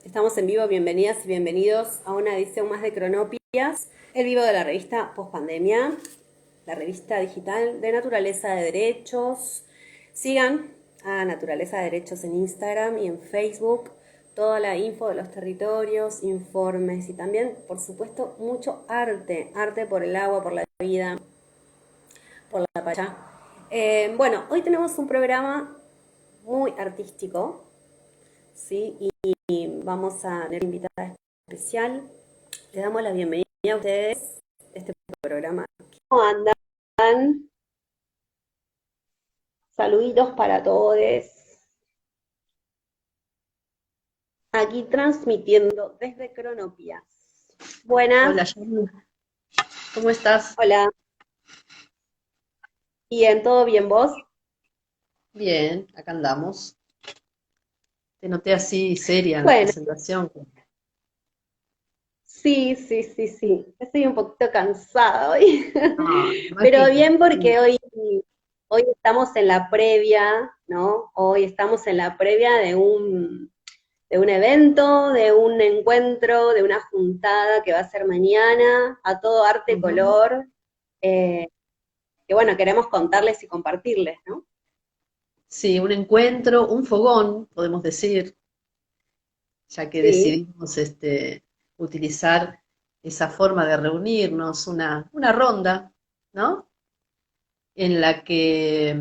Estamos en vivo, bienvenidas y bienvenidos a una edición más de Cronopias, el vivo de la revista Postpandemia, la revista digital de Naturaleza de Derechos. Sigan a Naturaleza de Derechos en Instagram y en Facebook, toda la info de los territorios, informes y también, por supuesto, mucho arte, arte por el agua, por la vida, por la paya. Bueno, hoy tenemos un programa muy artístico, ¿sí? Y vamos a tener invitada especial. Le damos la bienvenida a ustedes a este programa. ¿Cómo andan? Saluditos para todos. Aquí transmitiendo desde Cronopias. Buenas, Hola, Jenny. ¿Cómo estás? hola. Bien, ¿todo bien vos? Bien, acá andamos. Te noté así seria en la Bueno, presentación. sí. Estoy un poquito cansada hoy. Ah, me Pero imagino. bien porque Sí. hoy estamos en la previa, ¿no? Hoy estamos en la previa de un evento, de un encuentro, de una juntada que va a ser mañana, a todo arte Ujú. color, eh, que bueno, queremos contarles y compartirles, ¿no? Sí, un encuentro, un fogón, podemos decir, ya que Sí, decidimos utilizar esa forma de reunirnos, una ronda, ¿no? En la que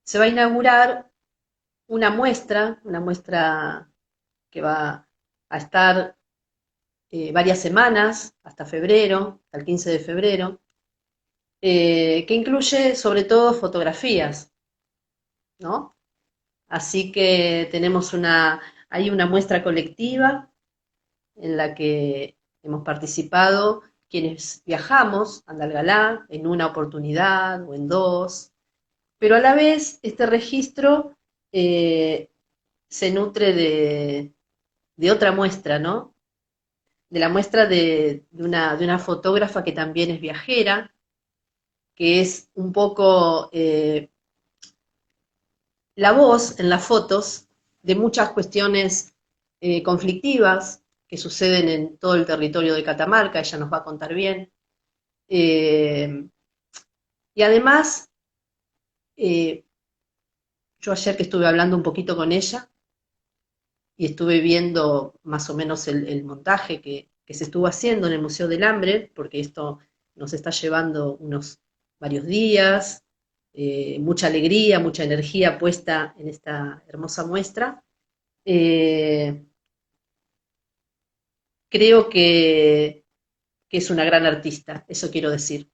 se va a inaugurar una muestra que va a estar varias semanas, hasta febrero, hasta el 15 de febrero, que incluye sobre todo fotografías, ¿no? Así que hay una muestra colectiva en la que hemos participado quienes viajamos a Andalgalá en una oportunidad o en dos, pero a la vez este registro eh, se nutre de otra muestra, ¿no? De la muestra de una fotógrafa que también es viajera, que es un poco la voz en las fotos de muchas cuestiones conflictivas que suceden en todo el territorio de Catamarca, ella nos va a contar bien. Eh, y además, eh, yo ayer que estuve hablando un poquito con ella y estuve viendo más o menos el montaje que se estuvo haciendo en el Museo del Hambre, porque esto nos está llevando unos varios días, mucha alegría, mucha energía puesta en esta hermosa muestra. Eh, creo que es una gran artista, eso quiero decir.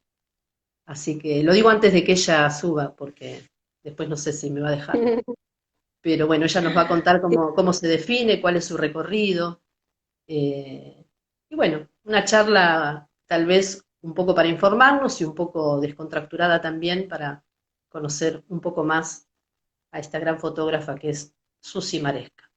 Así que lo digo antes de que ella suba, porque después no sé si me va a dejar. Pero bueno, ella nos va a contar cómo se define, cuál es su recorrido. eh, y bueno, una charla tal vez un poco para informarnos y un poco descontracturada también para conocer un poco más a esta gran fotógrafa que es Susi Maresca.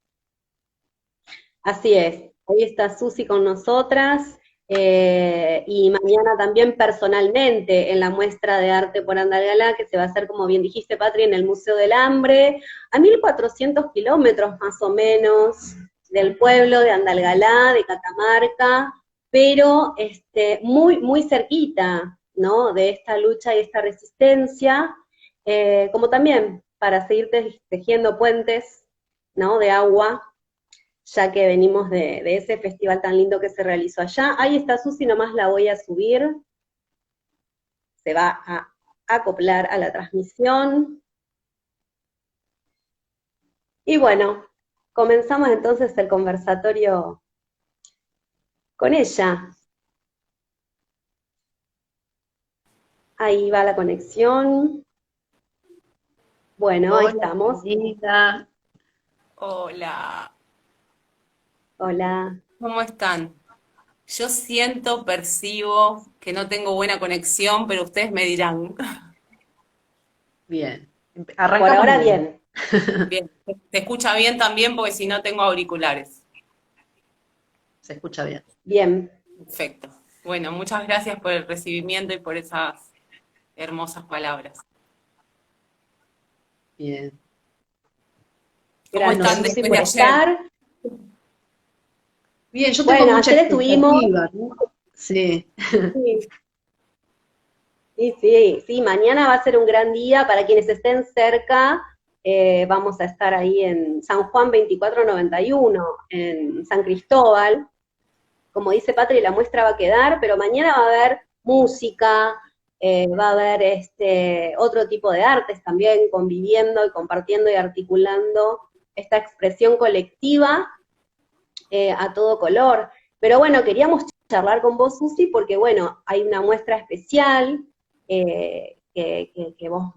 así es. Hoy está Susi con nosotras y mañana también personalmente en la muestra de arte por Andalgalá, que se va a hacer, como bien dijiste, Patri, en el Museo del Hambre, a 1.400 kilómetros más o menos del pueblo de Andalgalá, de Catamarca, pero muy cerquita, ¿no? De esta lucha y esta resistencia, como también para seguir tejiendo puentes, ¿no? De agua, ya que venimos de ese festival tan lindo que se realizó allá. Ahí está Susi, nomás la voy a subir, se va a acoplar a la transmisión. Y bueno, comenzamos entonces el conversatorio con ella. Ahí va la conexión. Bueno, ahí Hola, estamos. bienvenida. Hola, Hola. ¿cómo están? Yo siento, percibo que no tengo buena conexión, pero ustedes me dirán. Bien, Por arrancamos ahora bien. bien. Bien, ¿se escucha bien también? Porque si no tengo auriculares. Se escucha bien. Bien. Perfecto. Bueno, muchas gracias por el recibimiento y por esas hermosas palabras. Bien. ¿Cómo Gracias, están Nosotros, Susi, después de por ayer? estar. Bien, yo tengo Bueno, mucha ayer estuvimos, expectativa, ¿no? Sí. sí, sí, sí, sí, mañana va a ser un gran día para quienes estén cerca. Vamos a estar ahí en San Juan 2491, en San Cristóbal. Como dice Patri, la muestra va a quedar, pero mañana va a haber música, va a haber otro tipo de artes también, conviviendo y compartiendo y articulando esta expresión colectiva a todo color. Pero bueno, queríamos charlar con vos, Susi, porque bueno, hay una muestra especial que vos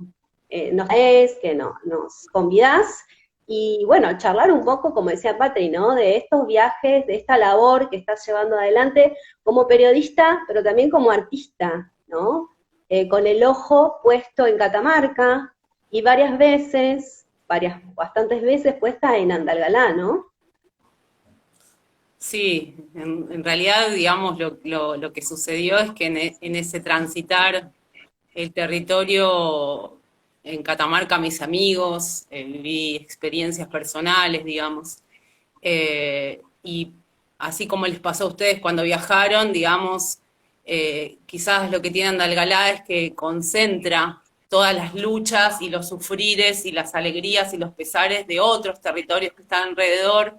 nos traes, que nos convidás, y bueno, charlar un poco, como decía Patri, ¿no? De estos viajes, de esta labor que estás llevando adelante como periodista, pero también como artista, ¿no? Con el ojo puesto en Catamarca y bastantes veces puesta en Andalgalá, ¿no? Sí, en realidad, digamos, lo que sucedió es que en ese transitar el territorio en Catamarca, mis amigos, viví experiencias personales, digamos, y así como les pasó a ustedes cuando viajaron, digamos, quizás lo que tiene Andalgalá es que concentra todas las luchas y los sufrires y las alegrías y los pesares de otros territorios que están alrededor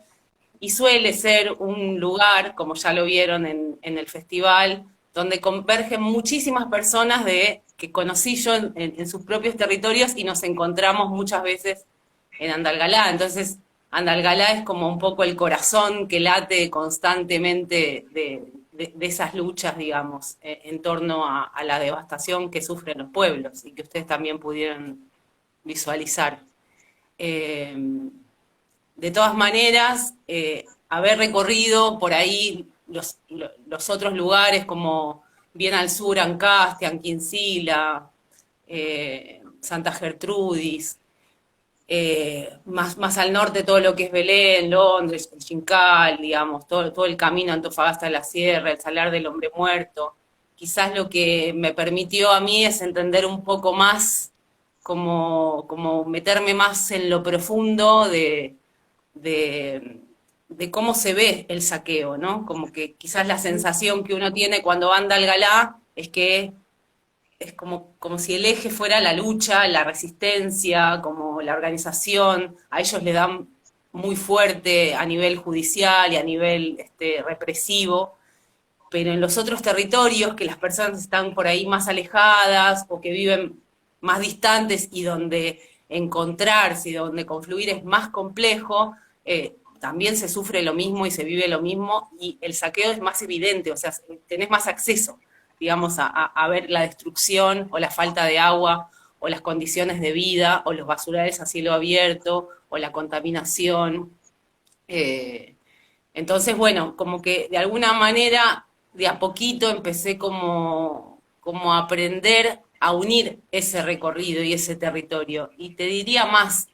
y suele ser un lugar, como ya lo vieron en el festival, donde convergen muchísimas personas que conocí yo en sus propios territorios y nos encontramos muchas veces en Andalgalá. Entonces, Andalgalá es como un poco el corazón que late constantemente de esas luchas, digamos, en torno a la devastación que sufren los pueblos y que ustedes también pudieron visualizar. Eh, de todas maneras, haber recorrido por ahí los otros lugares como bien al sur, Ancaste, Anquincila, Santa Gertrudis, más al norte todo lo que es Belén, Londres, el Xincal, digamos, todo el camino Antofagasta de la Sierra, el Salar del Hombre Muerto. Quizás lo que me permitió a mí es entender un poco más, como meterme más en lo profundo de, de cómo se ve el saqueo, ¿no? Como que quizás la sensación que uno tiene cuando anda al galá es que es como si el eje fuera la lucha, la resistencia, como la organización, a ellos le dan muy fuerte a nivel judicial y a nivel represivo, pero en los otros territorios que las personas están por ahí más alejadas o que viven más distantes y donde encontrarse y donde confluir es más complejo, también se sufre lo mismo y se vive lo mismo y el saqueo es más evidente, o sea, tenés más acceso, digamos, a ver la destrucción o la falta de agua o las condiciones de vida o los basurales a cielo abierto o la contaminación. Eh, entonces, bueno, como que de alguna manera, de a poquito empecé como a aprender a unir ese recorrido y ese territorio. Y te diría más,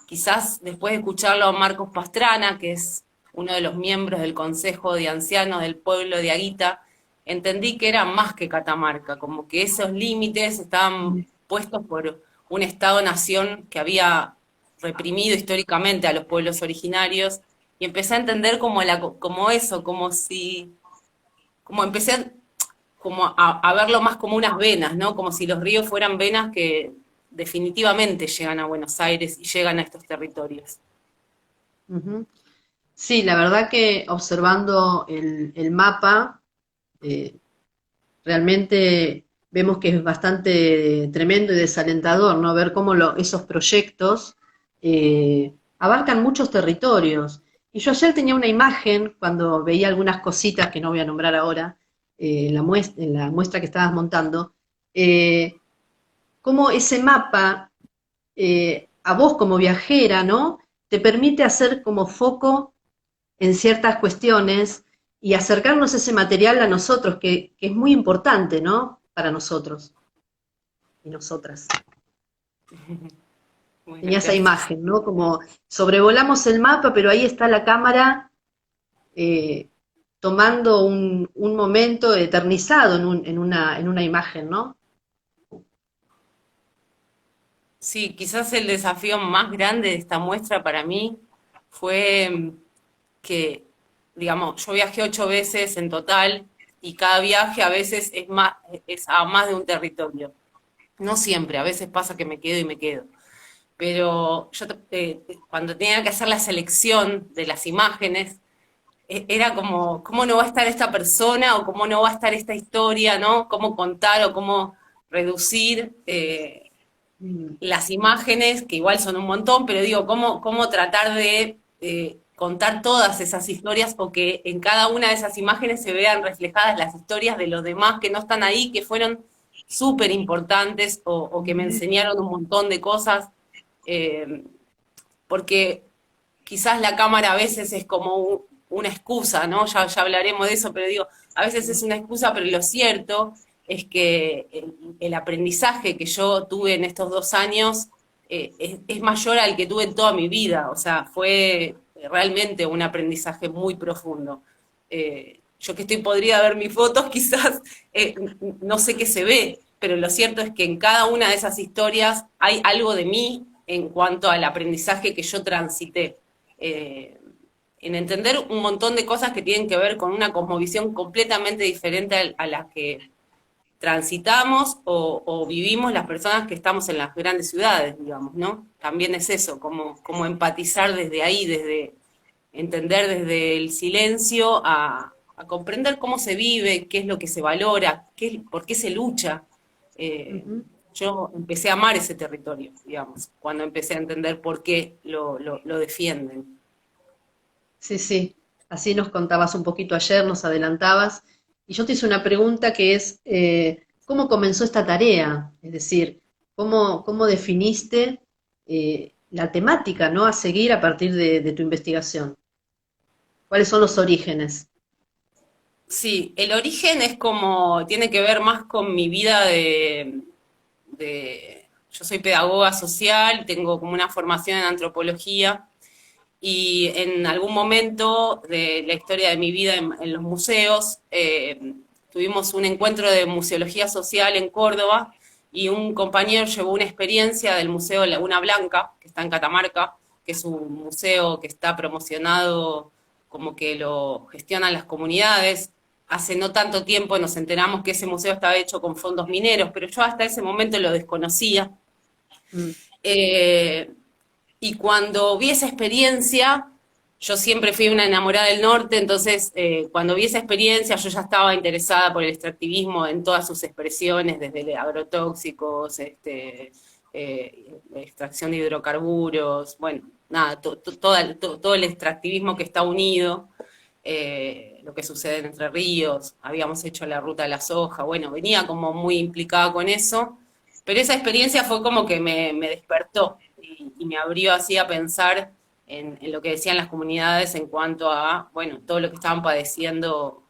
quizás después de escucharlo a Marcos Pastrana, que es uno de los miembros del Consejo de Ancianos del pueblo de Aguita, entendí que era más que Catamarca, como que esos límites estaban puestos por un Estado-nación que había reprimido históricamente a los pueblos originarios y empecé a entender como eso, como empecé a verlo más como unas venas, ¿no? Como si los ríos fueran venas que definitivamente llegan a Buenos Aires y llegan a estos territorios. Ujú. Sí, la verdad que observando el mapa, eh, realmente vemos que es bastante tremendo y desalentador, ¿no? Ver cómo esos proyectos abarcan muchos territorios. Y yo ayer tenía una imagen, cuando veía algunas cositas que no voy a nombrar ahora, en la muestra que estabas montando, cómo ese mapa, a vos como viajera, ¿no? Te permite hacer como foco en ciertas cuestiones y acercarnos ese material a nosotros, que es muy importante, ¿no? Para nosotros y nosotras. Bueno, Tenía esa gracias. imagen, ¿no? Como sobrevolamos el mapa, pero ahí está la cámara eh, tomando un momento eternizado en una imagen, ¿no? Sí, quizás el desafío más grande de esta muestra para mí fue que digamos, yo viajé 8 veces en total y cada viaje a veces es a más de un territorio. No siempre, a veces pasa que me quedo y me quedo. Pero yo cuando tenía que hacer la selección de las imágenes, era como, ¿cómo no va a estar esta persona o cómo no va a estar esta historia, ¿no? ¿Cómo contar o cómo reducir las imágenes, que igual son un montón, pero digo, cómo tratar de contar todas esas historias o que en cada una de esas imágenes se vean reflejadas las historias de los demás que no están ahí, que fueron súper importantes o que me enseñaron un montón de cosas, eh, porque quizás la cámara a veces es como una excusa, ¿no? Ya hablaremos de eso, pero digo, a veces es una excusa, pero lo cierto es que el aprendizaje que yo tuve en estos 2 años es mayor al que tuve en toda mi vida, o sea, fue realmente un aprendizaje muy profundo. Yo que estoy podrida ver mis fotos, quizás no sé qué se ve, pero lo cierto es que en cada una de esas historias hay algo de mí en cuanto al aprendizaje que yo transité. Eh, en entender un montón de cosas que tienen que ver con una cosmovisión completamente diferente a la que transitamos o vivimos las personas que estamos en las grandes ciudades, digamos, ¿no? También es eso, como empatizar desde ahí, desde entender desde el silencio a comprender cómo se vive, qué es lo que se valora, por qué se lucha. Eh, yo empecé a amar ese territorio, digamos, cuando empecé a entender por qué lo defienden. Sí, sí, así nos contabas un poquito ayer, nos adelantabas, y yo te hice una pregunta que es, ¿cómo comenzó esta tarea? Es decir, ¿cómo definiste la temática, ¿no? A seguir a partir de tu investigación. ¿Cuáles son los orígenes? Sí, el origen es como, tiene que ver más con mi vida yo soy pedagoga social, tengo como una formación en antropología y en algún momento de la historia de mi vida en los museos tuvimos un encuentro de museología social en Córdoba y un compañero llevó una experiencia del Museo Laguna Blanca, que está en Catamarca, que es un museo que está promocionado como que lo gestionan las comunidades. Hace no tanto tiempo nos enteramos que ese museo estaba hecho con fondos mineros, pero yo hasta ese momento lo desconocía. Mm, Eh, y cuando vi esa experiencia, yo siempre fui una enamorada del norte, entonces cuando vi esa experiencia yo ya estaba interesada por el extractivismo en todas sus expresiones, desde agrotóxicos, extracción de hidrocarburos, bueno, nada, todo el extractivismo que está unido, lo que sucede en Entre Ríos, habíamos hecho la ruta de la soja, bueno, venía como muy implicada con eso, pero esa experiencia fue como que me despertó y me abrió así a pensar en lo que decían las comunidades en cuanto a, bueno, todo lo que estaban padeciendo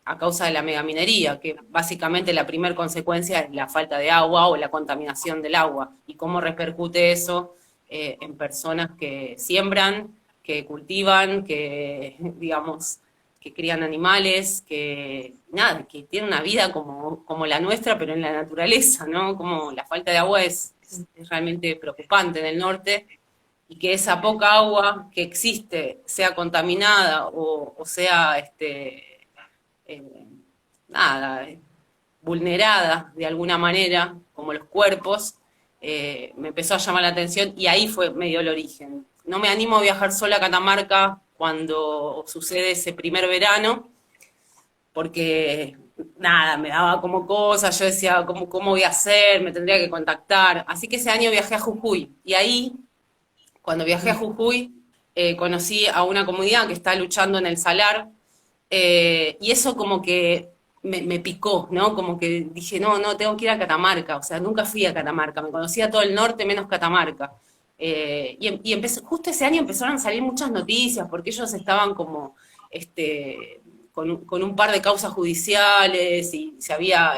a causa de la megaminería, que básicamente la primera consecuencia es la falta de agua o la contaminación del agua, y cómo repercute eso en personas que siembran, que cultivan, que, digamos, que crían animales, que nada, que tienen una vida como la nuestra, pero en la naturaleza, ¿no? Como la falta de agua es realmente preocupante en el norte, y que esa poca agua que existe sea contaminada o sea eh, nada, vulnerada de alguna manera, como los cuerpos, me empezó a llamar la atención y ahí fue medio el origen. No me animo a viajar sola a Catamarca cuando sucede ese primer verano, porque nada, me daba como cosas, yo decía, ¿cómo voy a hacer? Me tendría que contactar. Así que ese año viajé a Jujuy y ahí, cuando viajé a mm. Jujuy, conocí a una comunidad que está luchando en el salar, y eso como que me picó, ¿no? Como que dije, no, tengo que ir a Catamarca, o sea, nunca fui a Catamarca, me conocía todo el norte menos Catamarca. Y empezó, justo ese año empezaron a salir muchas noticias, porque ellos estaban como con un par de causas judiciales y se había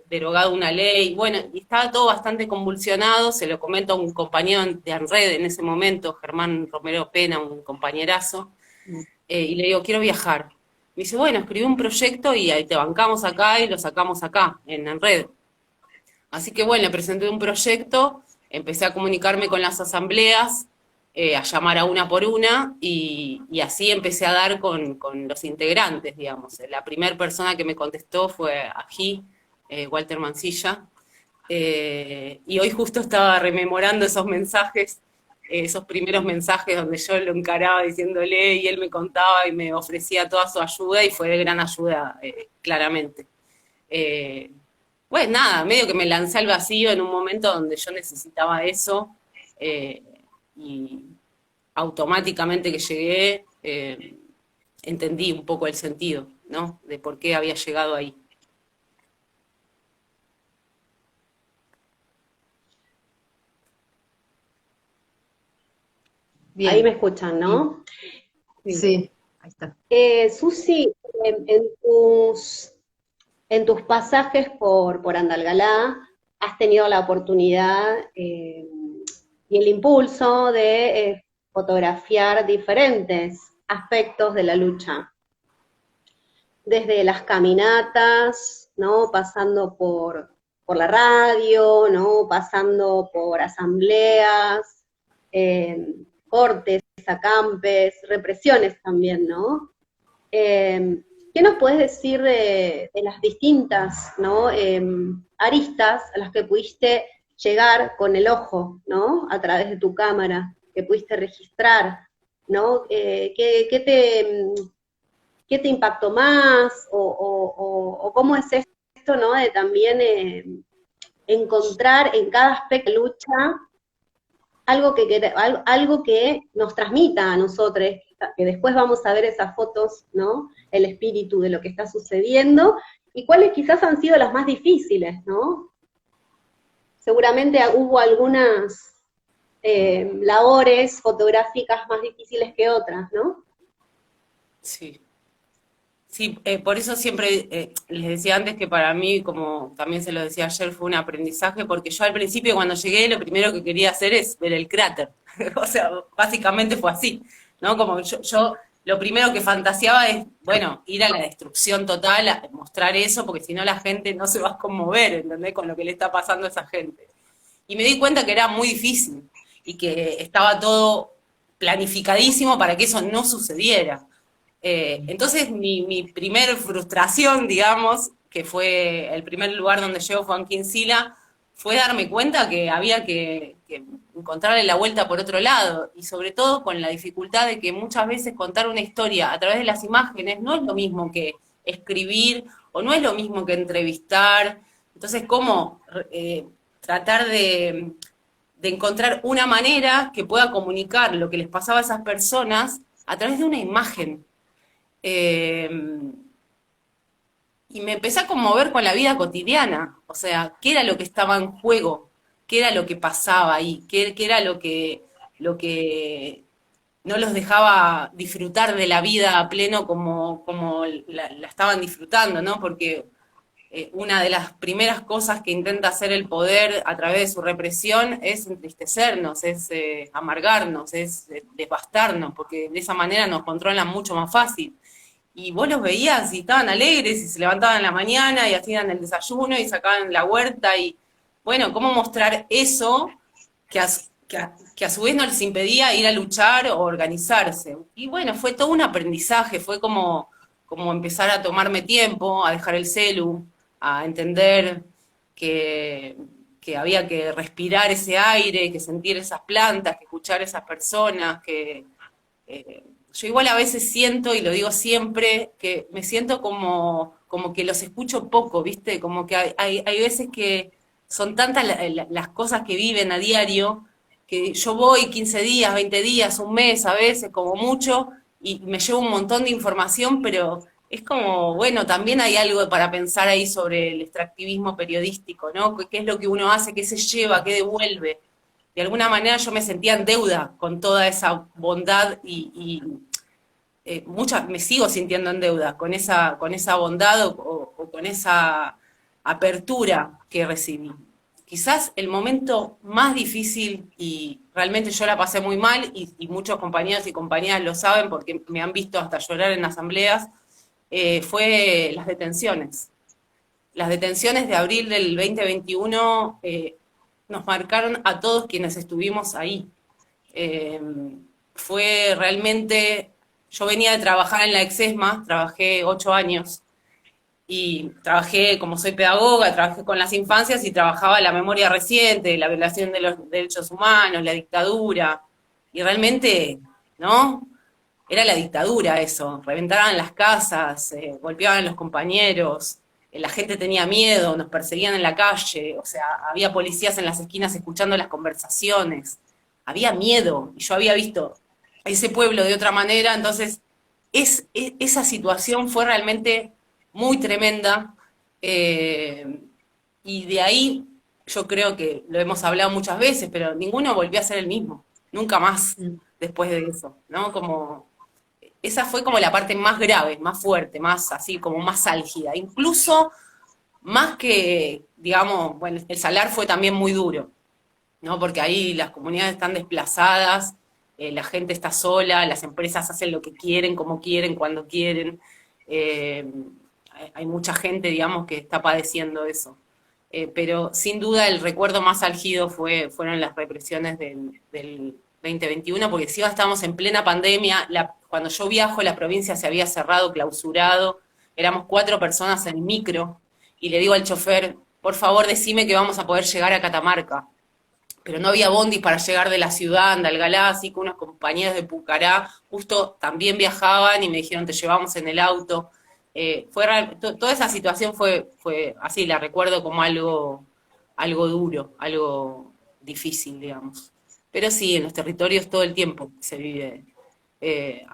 derogado una ley, bueno, y estaba todo bastante convulsionado, se lo comento a un compañero de ANRED en ese momento, Germán Romero Pena, un compañerazo, y le digo, quiero viajar. Me dice, bueno, escribí un proyecto y ahí te bancamos acá y lo sacamos acá, en ANRED. Así que bueno, le presenté un proyecto, empecé a comunicarme con las asambleas, a llamar a una por una, y así empecé a dar con los integrantes, digamos. La primera persona que me contestó fue Ají, Walter Mancilla, y hoy justo estaba rememorando esos mensajes, esos primeros mensajes donde yo lo encaraba diciéndole y él me contaba y me ofrecía toda su ayuda y fue de gran ayuda, claramente. Pues nada, medio que me lancé al vacío en un momento donde yo necesitaba eso, eh, y automáticamente que llegué, entendí un poco el sentido, ¿no? De por qué había llegado ahí. Ahí me Bien, escuchan, y ¿no? Sí. sí, ahí está. Susi, en tus pasajes por Andalgalá, has tenido la oportunidad y el impulso de fotografiar diferentes aspectos de la lucha, desde las caminatas, ¿no? Pasando por la radio, ¿no? Pasando por asambleas, cortes, acampes, represiones también, ¿no? ¿Qué nos puedes decir de las distintas, ¿no? Aristas a las que pudiste llegar con el ojo, ¿no? A través de tu cámara, que pudiste registrar, ¿no? ¿Qué te impactó más? O cómo es esto, ¿no? De también encontrar en cada aspecto de la lucha algo que nos transmita a nosotros, que después vamos a ver esas fotos, ¿no? El espíritu de lo que está sucediendo, y cuáles quizás han sido las más difíciles, ¿no? Seguramente hubo algunas labores fotográficas más difíciles que otras, ¿no? Sí. Sí, por eso siempre les decía antes que para mí, como también se lo decía ayer, fue un aprendizaje, porque yo al principio cuando llegué lo primero que quería hacer es ver el cráter. O sea, básicamente fue así, ¿no? Como yo lo primero que fantaseaba es, bueno, ir a la destrucción total, a mostrar eso, porque si no la gente no se va a conmover, ¿entendés? Con lo que le está pasando a esa gente. Y me di cuenta que era muy difícil y que estaba todo planificadísimo para que eso no sucediera. Entonces mi primer frustración, digamos, que fue el primer lugar donde llego fue en Quincila, fue darme cuenta que había que encontrarle la vuelta por otro lado, y sobre todo con la dificultad de que muchas veces contar una historia a través de las imágenes no es lo mismo que escribir o no es lo mismo que entrevistar. Entonces, ¿cómo tratar de encontrar una manera que pueda comunicar lo que les pasaba a esas personas a través de una imagen? Eh, y me empecé a conmover con la vida cotidiana, o sea, qué era lo que estaba en juego, qué era lo que pasaba ahí, qué era lo que no los dejaba disfrutar de la vida a pleno como la estaban disfrutando, ¿no? Porque una de las primeras cosas que intenta hacer el poder a través de su represión es entristecernos, es amargarnos, es devastarnos, porque de esa manera nos controlan mucho más fácil. Y vos los veías y estaban alegres y se levantaban en la mañana y hacían el desayuno y sacaban la huerta y, bueno, ¿cómo mostrar eso que a su vez no les impedía ir a luchar o organizarse? Y bueno, fue todo un aprendizaje, fue como empezar a tomarme tiempo, a dejar el celu, a entender que, que había que respirar ese aire, que sentir esas plantas, que escuchar esas personas, que yo igual a veces siento, y lo digo siempre, que me siento como que los escucho poco, ¿viste? Como que hay veces que son tantas las cosas que viven a diario, que yo voy 15 días, 20 días, un mes a veces, como mucho, y me llevo un montón de información, pero es como, bueno, también hay algo para pensar ahí sobre el extractivismo periodístico, ¿no? ¿Qué es lo que uno hace? ¿Qué se lleva? ¿Qué devuelve? De alguna manera yo me sentía en deuda con toda esa bondad me sigo sintiendo en deuda con esa bondad o con esa apertura que recibí. Quizás el momento más difícil, y realmente yo la pasé muy mal, y muchos compañeros y compañeras lo saben porque me han visto hasta llorar en asambleas, fue las detenciones. Las detenciones de abril del 2021 nos marcaron a todos quienes estuvimos ahí. Eh, Fue realmente, yo venía de trabajar en la Exesma, trabajé 8 años, y trabajé, como soy pedagoga, trabajé con las infancias y trabajaba la memoria reciente, la violación de los derechos humanos, la dictadura, y realmente, ¿no? Era la dictadura eso, reventaban las casas, golpeaban a los compañeros, la gente tenía miedo, nos perseguían en la calle, o sea, había policías en las esquinas escuchando las conversaciones, había miedo, y yo había visto ese pueblo de otra manera, entonces esa situación fue realmente muy tremenda, eh, y de ahí yo creo que lo hemos hablado muchas veces, pero ninguno volvió a ser el mismo, nunca más Mm. después de eso, ¿no? Como esa fue como la parte más grave, más fuerte, más así, como más álgida. Incluso más que, digamos, bueno, el Salar fue también muy duro, ¿no? Porque ahí las comunidades están desplazadas, la gente está sola, las empresas hacen lo que quieren, como quieren, cuando quieren. Eh, Hay mucha gente, digamos, que está padeciendo eso. Pero sin duda el recuerdo más álgido fueron las represiones del 2021, porque si estábamos en plena pandemia, cuando yo viajo la provincia se había cerrado, clausurado, éramos 4 personas en micro, y le digo al chofer, por favor decime que vamos a poder llegar a Catamarca, pero no había bondis para llegar de la ciudad, Andalgalá, así que unas compañías de Pucará justo también viajaban y me dijeron, te llevamos en el auto. Toda esa situación fue así, la recuerdo como algo duro, algo difícil, digamos. Pero sí, en los territorios todo el tiempo se vive. eh,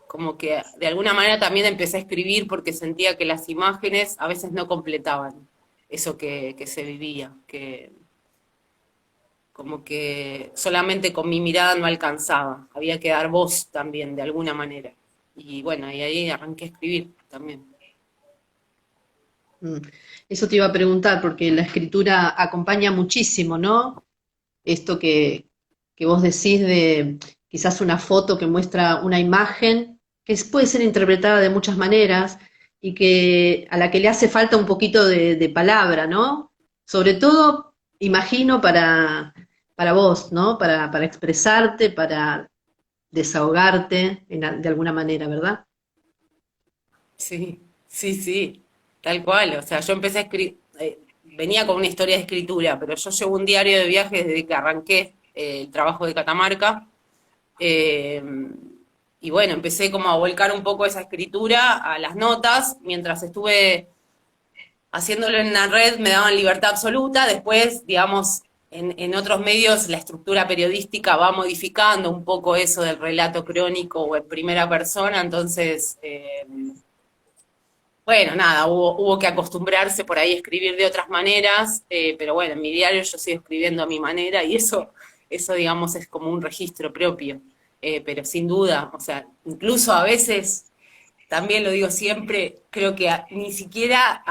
Como que de alguna manera también empecé a escribir porque sentía que las imágenes a veces no completaban eso que se vivía, que como que solamente con mi mirada no alcanzaba, había que dar voz también de alguna manera. Y bueno, y ahí arranqué a escribir también. Mm. Eso te iba a preguntar, porque la escritura acompaña muchísimo, ¿no? Esto que vos decís de quizás una foto que muestra una imagen, puede ser interpretada de muchas maneras y que a la que le hace falta un poquito de palabra, ¿no? Sobre todo, imagino, para vos, ¿no? Para expresarte, para desahogarte de alguna manera, ¿verdad? Sí, sí, sí, tal cual. O sea, yo empecé a escribir, venía con una historia de escritura, pero yo llevo un diario de viajes desde que arranqué el trabajo de Catamarca. Eh, y bueno, empecé como a volcar un poco esa escritura a las notas. Mientras estuve haciéndolo en la red me daban libertad absoluta. Después, digamos, en otros medios la estructura periodística va modificando un poco eso del relato crónico o en primera persona. Entonces, bueno, nada, hubo que acostumbrarse por ahí a escribir de otras maneras, pero bueno, en mi diario yo sigo escribiendo a mi manera y eso digamos, es como un registro propio. Pero sin duda, o sea, incluso a veces, también lo digo siempre, creo que ni siquiera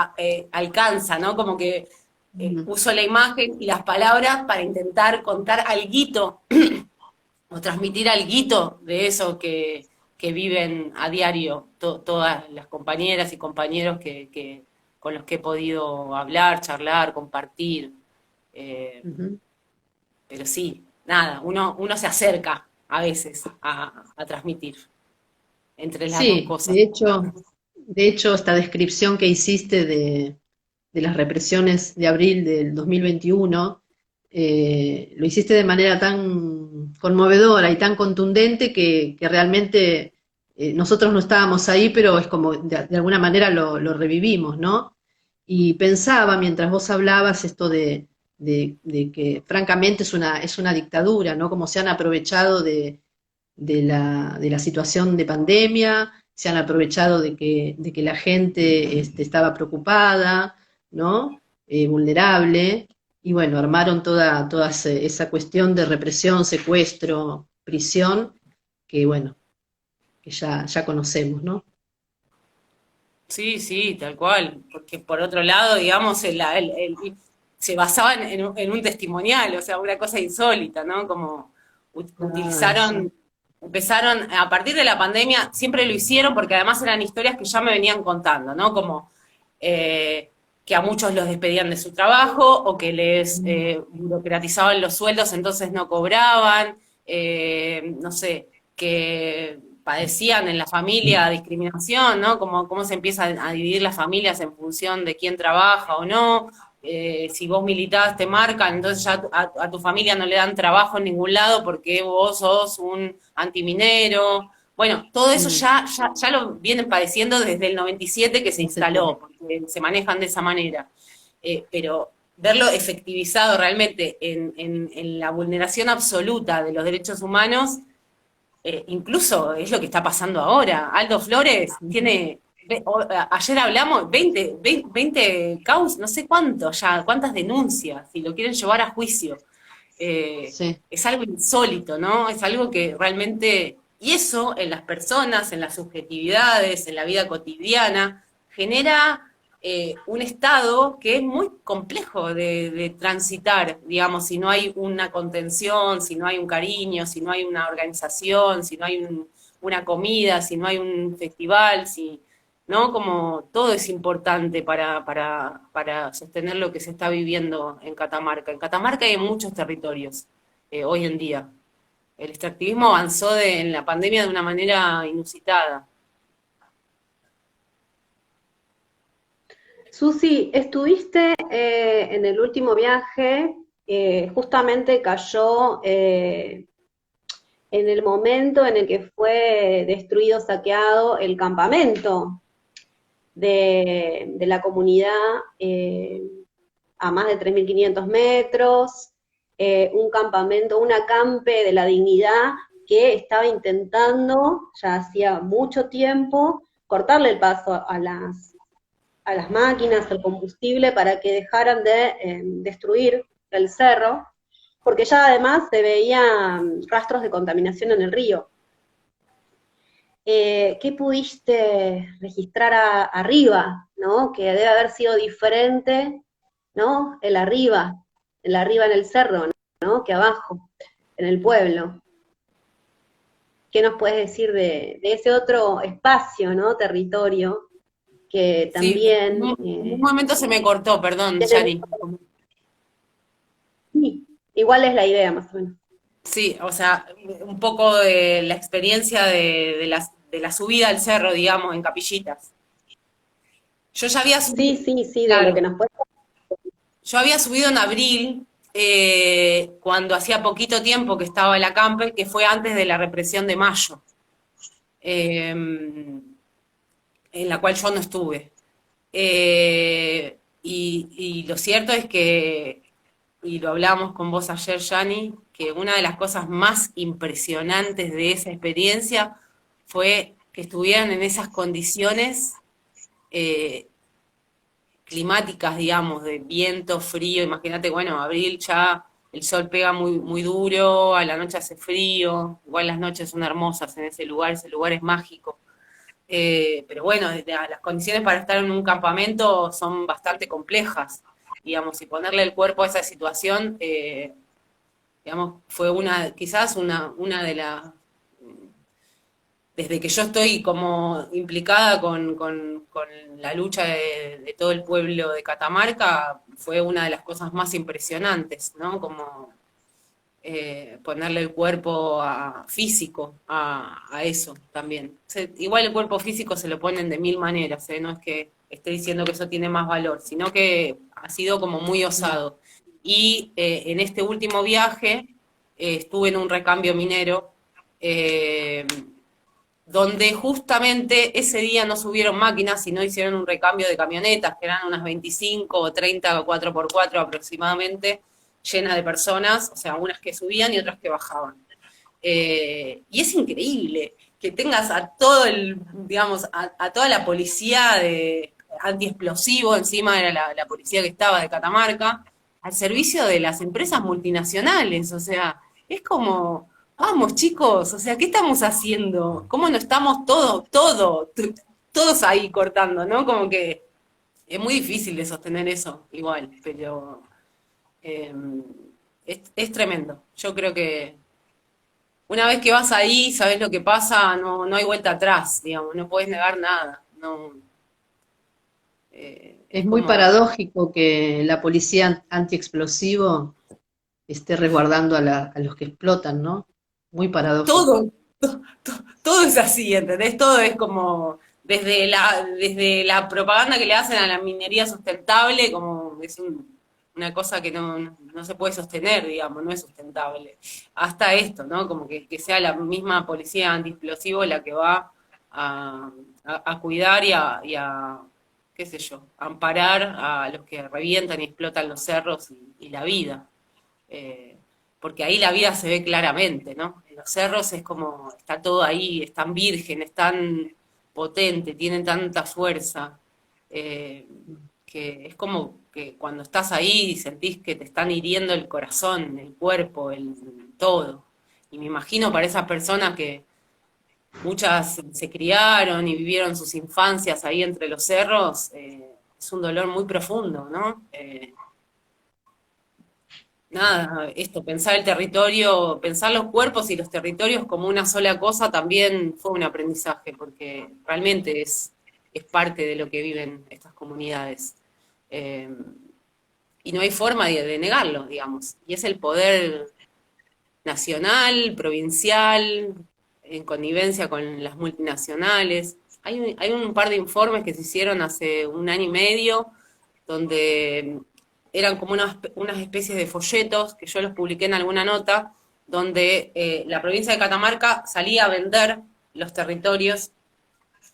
alcanza, ¿no? Como que Mm. uso la imagen y las palabras para intentar contar alguito o transmitir alguito de eso que viven a diario todas las compañeras y compañeros con los que he podido hablar, charlar, compartir. Eh, Ujú. pero sí, nada, uno se acerca a veces a transmitir entre las dos Sí, cosas. de hecho, esta descripción que hiciste de las represiones de abril del 2021, lo hiciste de manera tan conmovedora y tan contundente que realmente nosotros no estábamos ahí, pero es como de alguna manera lo revivimos, ¿no? Y pensaba mientras vos hablabas esto de que francamente es una dictadura, ¿no? Como se han aprovechado de la situación de pandemia, se han aprovechado de que la gente estaba preocupada, ¿no? Vulnerable, y bueno, armaron toda esa cuestión de represión, secuestro, prisión, que bueno, que ya conocemos, ¿no? Sí, sí, tal cual, porque por otro lado, digamos, se basaban en un testimonial, o sea, una cosa insólita, ¿no? Como Ah, sí. empezaron, a partir de la pandemia, siempre lo hicieron porque además eran historias que ya me venían contando, ¿no? Como eh, que a muchos los despedían de su trabajo o que les burocratizaban los sueldos, entonces no cobraban, no sé, que padecían en la familia discriminación, ¿no? Cómo se empiezan a dividir las familias en función de quién trabaja o no. Si vos militás te marcan, entonces ya a tu familia no le dan trabajo en ningún lado porque vos sos un antiminero. Bueno, todo eso Mm, ya lo vienen padeciendo desde el 97 que se instaló, porque se manejan de esa manera. Pero verlo efectivizado realmente en la vulneración absoluta de los derechos humanos, incluso es lo que está pasando ahora. Aldo Flores tiene, ayer hablamos, 20 causas, no sé cuánto ya, cuántas denuncias, si lo quieren llevar a juicio. sí. Es algo insólito, ¿no? Es algo que realmente, y eso en las personas, en las subjetividades, en la vida cotidiana, genera un estado que es muy complejo de transitar, digamos, si no hay una contención, si no hay un cariño, si no hay una organización, si no hay una comida, si no hay un festival, si, ¿no? Como todo es importante para sostener lo que se está viviendo en Catamarca. En Catamarca y en muchos territorios hoy en día. El extractivismo avanzó en la pandemia de una manera inusitada. Susi, estuviste en el último viaje, justamente cayó en el momento en el que fue destruido, saqueado el campamento de la comunidad a más de 3.500 metros, un campamento, un acampe de la dignidad que estaba intentando, ya hacía mucho tiempo, cortarle el paso a las máquinas, al combustible, para que dejaran de destruir el cerro, porque ya además se veían rastros de contaminación en el río. ¿Qué pudiste registrar arriba, ¿no? Que debe haber sido diferente, ¿no? El arriba en el cerro, ¿no? Que abajo, en el pueblo. ¿Qué nos puedes decir de ese otro espacio, ¿no? Territorio que Sí, también en un momento se me cortó, perdón, tiene, Yani. sí, igual es la idea más o menos. Sí, o sea, un poco de la experiencia de la subida al cerro, digamos, en Capillitas. Yo ya había Sí, subido, sí, sí, de lo que claro, nos puede. yo había subido en abril, cuando hacía poquito tiempo que estaba el acampe, que fue antes de la represión de mayo, en la cual yo no estuve. Y lo cierto es que, y lo hablamos con vos ayer, Yani, que una de las cosas más impresionantes de esa experiencia fue que estuvieran en esas condiciones eh, climáticas, digamos, de viento, frío. Imagínate, bueno, abril ya el sol pega muy duro, a la noche hace frío, igual las noches son hermosas en ese lugar es mágico. Pero bueno, las condiciones para estar en un campamento son bastante complejas, digamos, y ponerle el cuerpo a esa situación, digamos, fue quizás una de las, desde que yo estoy como implicada con la lucha de todo el pueblo de Catamarca, fue una de las cosas más impresionantes, ¿no? Como ponerle el cuerpo físico a eso también. O sea, igual el cuerpo físico se lo ponen de mil maneras, ¿eh? No es que esté diciendo que eso tiene más valor, sino que ha sido como muy osado. Y en este último viaje estuve en un recambio minero, eh, donde justamente ese día no subieron máquinas, sino hicieron un recambio de camionetas, que eran unas 25 o 30 4x4 aproximadamente, llenas de personas, o sea, unas que subían y otras que bajaban. Y es increíble que tengas a todo digamos, a toda la policía de antiexplosivo, encima era la policía que estaba de Catamarca, al servicio de las empresas multinacionales, o sea, es como, vamos chicos, o sea, ¿qué estamos haciendo? ¿Cómo no estamos todos ahí cortando, ¿no? Como que es muy difícil de sostener eso, igual, pero eh, es tremendo. Yo creo que una vez que vas ahí, sabes lo que pasa, no hay vuelta atrás, digamos, no puedes negar nada. No, es Es muy como, paradójico que la policía antiexplosivo esté resguardando a los que explotan, ¿no? Muy paradójico. todo, todo es así, ¿entendés? Todo es como, desde la propaganda que le hacen a la minería sustentable, como es una cosa que no se puede sostener, digamos, no es sustentable. Hasta esto, ¿no? Como que sea la misma policía antiexplosivo la que va a cuidar y a, qué sé yo, amparar a los que revientan y explotan los cerros y la vida. Eh, Porque ahí la vida se ve claramente, ¿no? En los cerros es como, está todo ahí, es tan virgen, es tan potente, tienen tanta fuerza, eh, que es como que cuando estás ahí sentís que te están hiriendo el corazón, el cuerpo, el todo. Y me imagino para esas personas que muchas se criaron y vivieron sus infancias ahí entre los cerros, es un dolor muy profundo, ¿no? Nada, esto, pensar el territorio, pensar los cuerpos y los territorios como una sola cosa también fue un aprendizaje, porque realmente es parte de lo que viven estas comunidades. Eh, y no hay forma de negarlo, digamos. Y es el poder nacional, provincial, en connivencia con las multinacionales. Hay un par de informes que se hicieron hace un año y medio, donde eran como unas especies de folletos, que yo los publiqué en alguna nota, donde la provincia de Catamarca salía a vender los territorios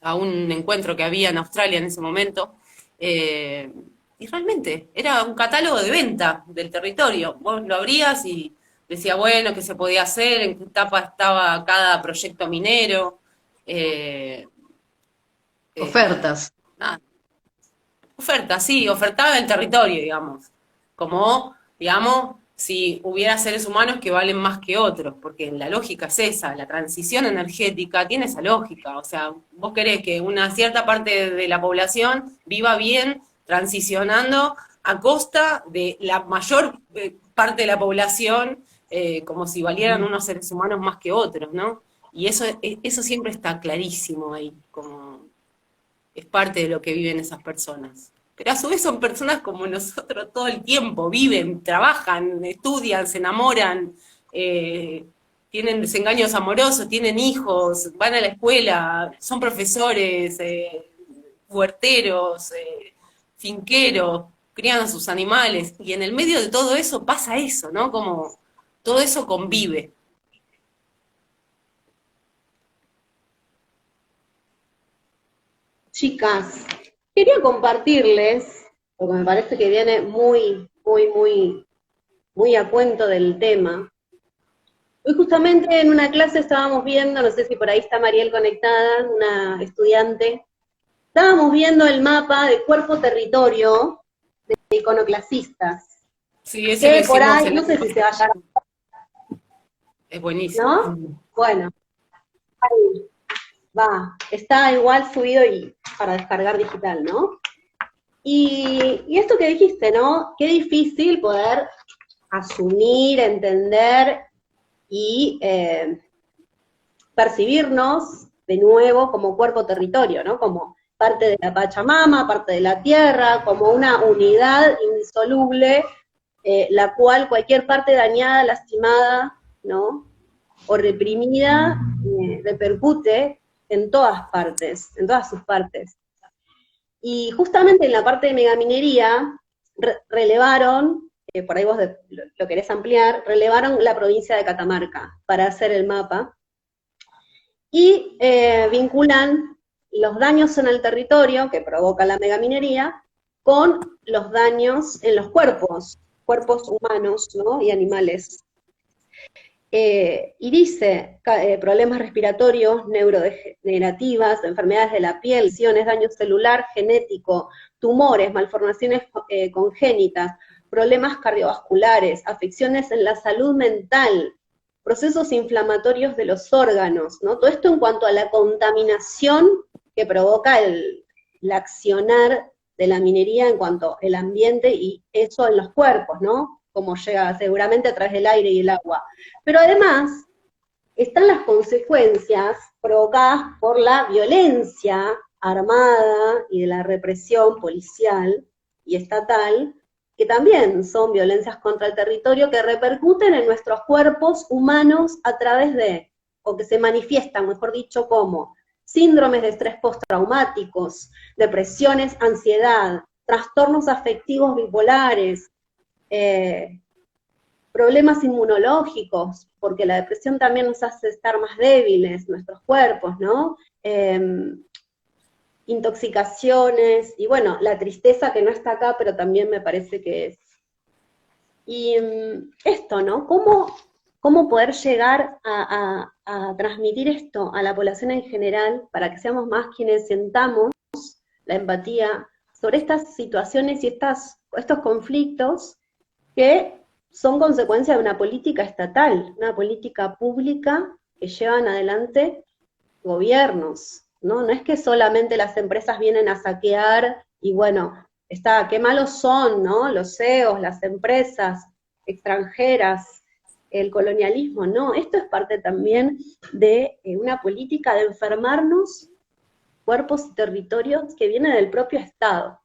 a un encuentro que había en Australia en ese momento, y realmente era un catálogo de venta del territorio. Vos lo abrías y decía, bueno, qué se podía hacer, en qué etapa estaba cada proyecto minero, eh, Ofertas. nada, oferta, sí, ofertaba el territorio, digamos. Como, digamos, si hubiera seres humanos que valen más que otros, porque la lógica es esa, la transición energética tiene esa lógica. O sea, vos querés que una cierta parte de la población viva bien transicionando a costa de la mayor parte de la población, como si valieran unos seres humanos más que otros, ¿no? Y eso siempre está clarísimo ahí, como es parte de lo que viven esas personas. Pero a su vez son personas como nosotros todo el tiempo, viven, trabajan, estudian, se enamoran, eh, tienen desengaños amorosos, tienen hijos, van a la escuela, son profesores, huerteros, finqueros, crían a sus animales, y en el medio de todo eso pasa eso, ¿no? Como todo eso convive. Chicas, quería compartirles, porque me parece que viene muy, muy, muy, muy a cuento del tema. Hoy justamente en una clase estábamos viendo, no sé si por ahí está Mariel conectada, una estudiante, estábamos viendo el mapa de cuerpo-territorio de iconoclasistas, Sí, ese lo que por hicimos ahí, en la... no sé si se va a llegar, Es buenísimo. ¿no? Bueno, ahí va, está igual subido y para descargar digital, ¿no? Y esto que dijiste, ¿no? Qué difícil poder asumir, entender y percibirnos de nuevo como cuerpo-territorio, ¿no? Como parte de la Pachamama, parte de la tierra, como una unidad indisoluble, la cual cualquier parte dañada, lastimada, ¿no? O reprimida, repercute en todas partes, en todas sus partes. Y justamente en la parte de megaminería relevaron, por ahí vos lo querés ampliar, relevaron la provincia de Catamarca para hacer el mapa y vinculan los daños en el territorio que provoca la megaminería con los daños en los cuerpos humanos, ¿no? Y animales. Y dice, problemas respiratorios, neurodegenerativas, enfermedades de la piel, lesiones, daño celular, genético, tumores, malformaciones congénitas, problemas cardiovasculares, afecciones en la salud mental, procesos inflamatorios de los órganos, ¿no? Todo esto en cuanto a la contaminación que provoca el accionar de la minería en cuanto al ambiente y eso en los cuerpos, ¿no? Como llega seguramente a través del aire y el agua. Pero además están las consecuencias provocadas por la violencia armada y de la represión policial y estatal que también son violencias contra el territorio que repercuten en nuestros cuerpos humanos a través de, o que se manifiestan, mejor dicho, como síndromes de estrés postraumáticos, depresiones, ansiedad, trastornos afectivos bipolares, problemas inmunológicos, porque la depresión también nos hace estar más débiles, nuestros cuerpos, ¿no? Intoxicaciones, y bueno, la tristeza que no está acá, pero también me parece que es. Y esto, ¿no? ¿Cómo poder llegar a transmitir esto a la población en general para que seamos más quienes sentamos la empatía sobre estas situaciones y estos conflictos que son consecuencia de una política estatal, una política pública que llevan adelante gobiernos, ¿no? No es que solamente las empresas vienen a saquear y bueno, qué malos son, ¿no? Los CEOs, las empresas extranjeras, el colonialismo, no, esto es parte también de una política de enfermarnos cuerpos y territorios que viene del propio Estado.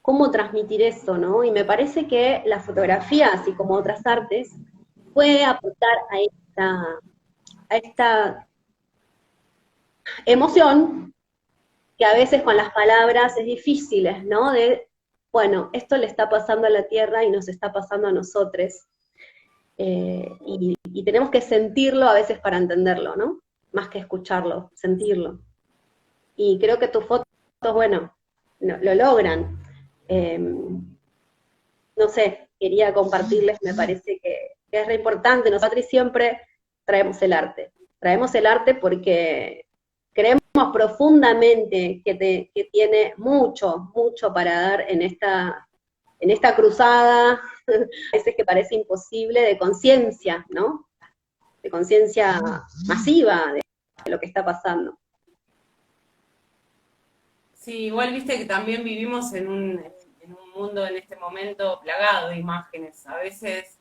¿Cómo transmitir eso, no? Y me parece que la fotografía, así como otras artes, puede aportar a esta emoción que a veces con las palabras es difícil, ¿no? De, bueno, esto le está pasando a la Tierra y nos está pasando a nosotros. Y tenemos que sentirlo a veces para entenderlo, ¿no? Más que escucharlo, sentirlo. Y creo que tus fotos, bueno, lo logran. No sé, quería compartirles, me parece que es re importante. Nosotros siempre traemos el arte. Traemos el arte porque creemos profundamente que tiene mucho, mucho para dar en esta cruzada, a veces que parece imposible, de conciencia, ¿no? De conciencia masiva de lo que está pasando. Sí, igual viste que también vivimos en un mundo en este momento plagado de imágenes. A veces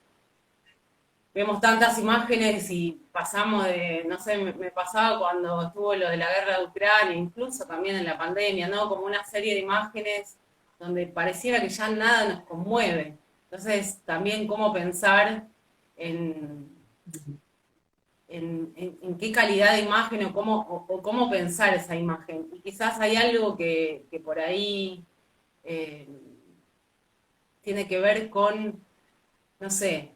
vemos tantas imágenes y pasamos de, no sé, me pasaba cuando estuvo lo de la guerra de Ucrania, incluso también en la pandemia, ¿no? Como una serie de imágenes donde pareciera que ya nada nos conmueve. Entonces, también cómo pensar en qué calidad de imagen o cómo pensar esa imagen. Y quizás hay algo que por ahí tiene que ver con, no sé,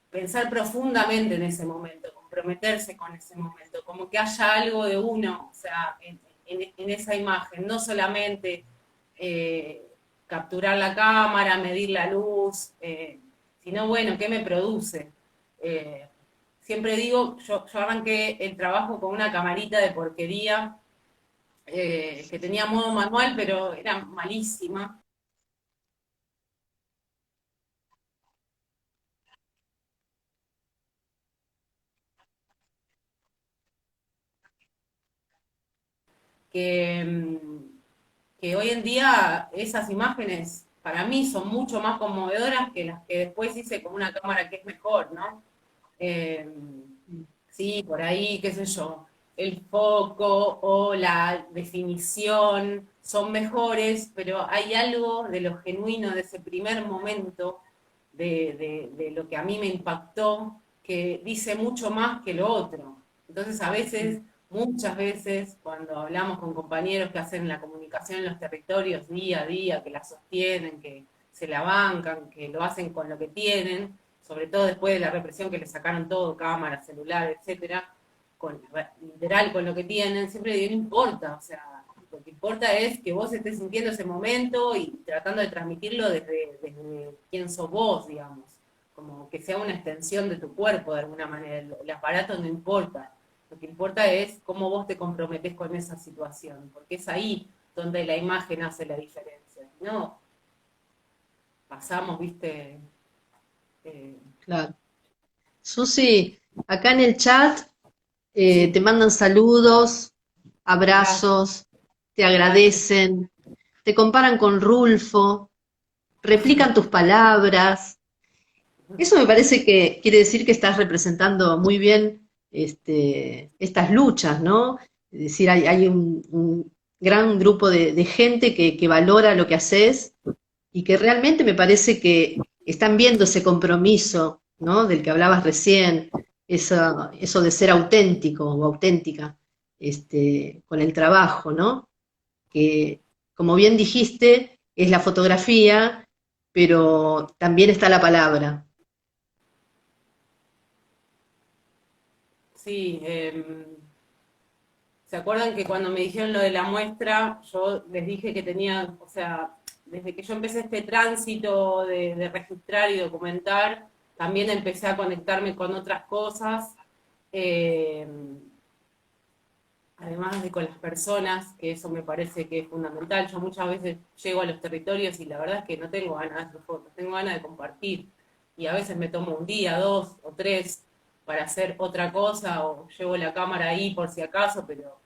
pensar profundamente en ese momento, comprometerse con ese momento, como que haya algo de uno, o sea, en esa imagen, no solamente capturar la cámara, medir la luz, sino, bueno, ¿qué me produce? Siempre digo, yo arranqué el trabajo con una camarita de porquería, que tenía modo manual, pero era malísima. Que hoy en día esas imágenes para mí son mucho más conmovedoras que las que después hice con una cámara que es mejor, ¿no? Sí, por ahí, qué sé yo, el foco o la definición son mejores, pero hay algo de lo genuino de ese primer momento, de lo que a mí me impactó, que dice mucho más que lo otro. Entonces, a veces, muchas veces, cuando hablamos con compañeros que hacen la comunicación en los territorios día a día, que la sostienen, que se la bancan, que lo hacen con lo que tienen, sobre todo después de la represión que le sacaron todo, cámara, celular, etcétera, literal con lo que tienen, siempre digo, no importa, o sea, lo que importa es que vos estés sintiendo ese momento y tratando de transmitirlo desde quién sos vos, digamos, como que sea una extensión de tu cuerpo de alguna manera, el aparato no importa, lo que importa es cómo vos te comprometés con esa situación, porque es ahí donde la imagen hace la diferencia, ¿no? Pasamos, viste... Claro. Susi, acá en el chat te mandan saludos, abrazos, te agradecen, te comparan con Rulfo, replican tus palabras. Eso me parece que quiere decir que estás representando muy bien estas luchas, ¿no? Es decir, hay gran grupo de gente que valora lo que haces y que realmente me parece que están viendo ese compromiso, ¿no? Del que hablabas recién, eso de ser auténtico o auténtica, con el trabajo, ¿no? Que, como bien dijiste, es la fotografía, pero también está la palabra. Sí, ¿se acuerdan que cuando me dijeron lo de la muestra, yo les dije que tenía, o sea, desde que yo empecé este tránsito de registrar y documentar, también empecé a conectarme con otras cosas, eh, además de con las personas, que eso me parece que es fundamental. Yo muchas veces llego a los territorios y la verdad es que no tengo ganas de hacer fotos, tengo ganas de compartir. Y a veces me tomo un día, dos o tres para hacer otra cosa, o llevo la cámara ahí por si acaso, pero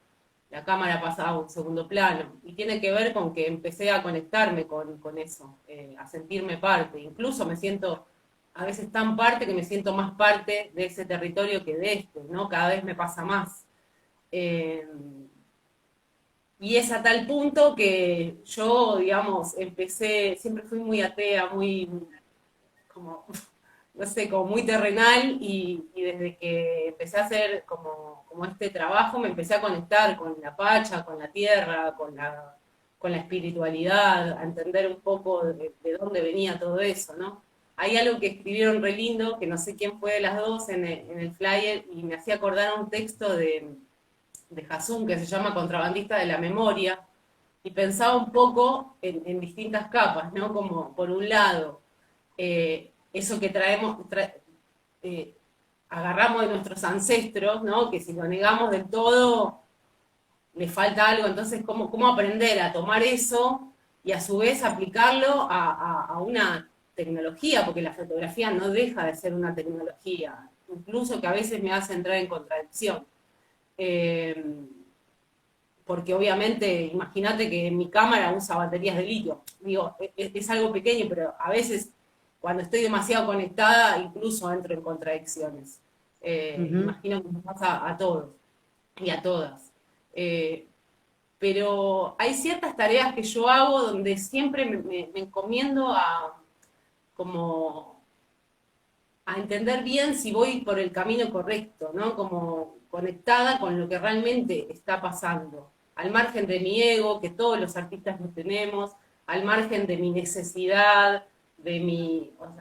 la cámara pasa a un segundo plano. Y tiene que ver con que empecé a conectarme con eso, a sentirme parte. Incluso me siento a veces tan parte que me siento más parte de ese territorio que de este, ¿no? Cada vez me pasa más. Eh, y es a tal punto que yo, digamos, empecé, siempre fui muy atea, muy, como, no sé, como muy terrenal, y desde que empecé a hacer como este trabajo, me empecé a conectar con la pacha, con la tierra, con la espiritualidad, a entender un poco de dónde venía todo eso, ¿no? Hay algo que escribieron re lindo, que no sé quién fue de las dos en el flyer, y me hacía acordar un texto de Hassum que se llama Contrabandista de la Memoria, y pensaba un poco en distintas capas, ¿no? Como, por un lado, eso que eh, agarramos de nuestros ancestros, ¿no? Que si lo negamos del todo, le falta algo. Entonces, ¿cómo aprender a tomar eso y a su vez aplicarlo a una tecnología? Porque la fotografía no deja de ser una tecnología, incluso que a veces me hace entrar en contradicción. Eh, Porque obviamente, imagínate que mi cámara usa baterías de litio. Digo, es algo pequeño, pero a veces cuando estoy demasiado conectada, incluso entro en contradicciones. Ujú. Imagino que nos pasa a todos y a todas. Eh, pero hay ciertas tareas que yo hago donde siempre me encomiendo como a entender bien si voy por el camino correcto, ¿no? Como conectada con lo que realmente está pasando, al margen de mi ego, que todos los artistas lo tenemos, al margen de mi necesidad, o sea,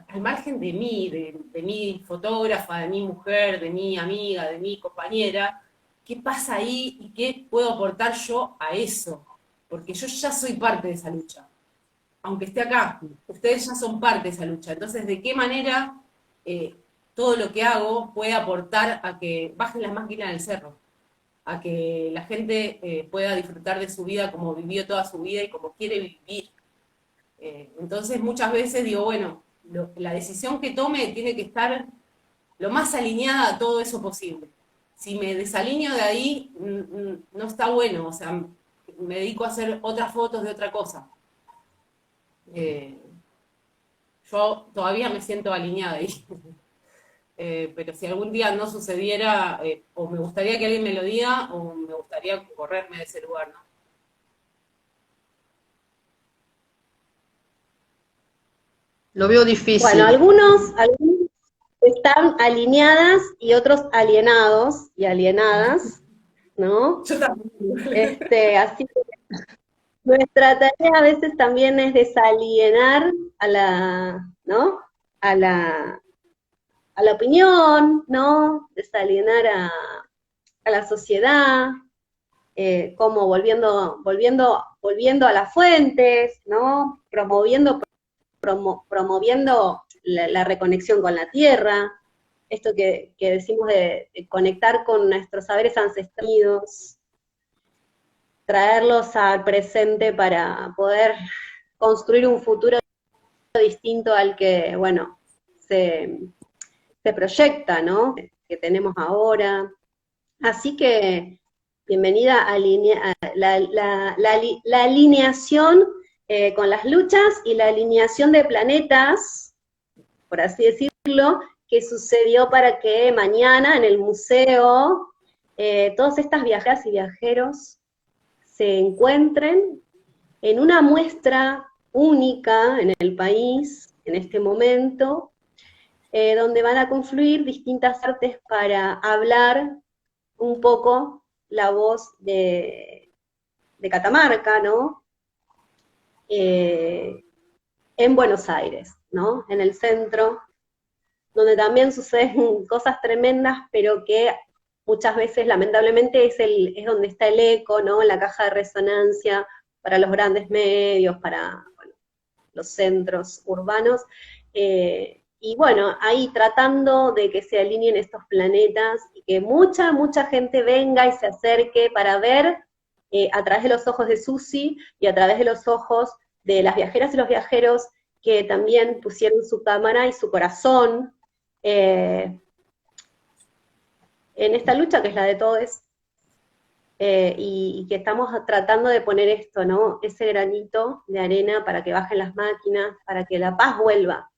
al margen de mi fotógrafa, de mi mujer, de mi amiga, de mi compañera, ¿qué pasa ahí y qué puedo aportar yo a eso? Porque yo ya soy parte de esa lucha, aunque esté acá, ustedes ya son parte de esa lucha. Entonces, ¿de qué manera eh, todo lo que hago puede aportar a que bajen las máquinas del cerro? A que la gente pueda disfrutar de su vida como vivió toda su vida y como quiere vivir. Entonces, muchas veces digo, bueno, la decisión que tome tiene que estar lo más alineada a todo eso posible. Si me desalineo de ahí, no está bueno, o sea, me dedico a hacer otras fotos de otra cosa. Eh, yo todavía me siento alineada ahí. Pero si algún día no sucediera, o me gustaría que alguien me lo diga, o me gustaría correrme de ese lugar, ¿no? Lo veo Bueno, difícil. algunos están alineadas y otros alienados y alienadas, ¿no? Yo también. Así que nuestra tarea a veces también es desalienar a la, ¿no? A a la opinión, ¿no? Desalienar a la sociedad, como volviendo a las fuentes, ¿no? Promoviendo la reconexión con la tierra, esto que decimos de conectar con nuestros saberes ancestrales, traerlos al presente para poder construir un futuro distinto al que, bueno, se, se proyecta, ¿no? Que tenemos ahora. Así que, bienvenida a la alineación con las luchas y la alineación de planetas, por así decirlo, que sucedió para que mañana en el museo todas estas viajeras y viajeros se encuentren en una muestra única en el país, en este momento, donde van a confluir distintas artes para hablar un poco la voz de Catamarca, ¿no? En Buenos Aires, ¿no? En el centro, donde también suceden cosas tremendas, pero que muchas veces, lamentablemente, es donde está el eco, ¿no? La caja de resonancia para los grandes medios, para bueno, los centros urbanos. Y bueno, ahí tratando de que se alineen estos planetas y que mucha gente venga y se acerque para ver a través de los ojos de Susi y a través de los ojos de las viajeras y los viajeros que también pusieron su cámara y su corazón en esta lucha que es la de todos, y que estamos tratando de poner esto, ¿no? Ese granito de arena para que bajen las máquinas, para que la paz vuelva,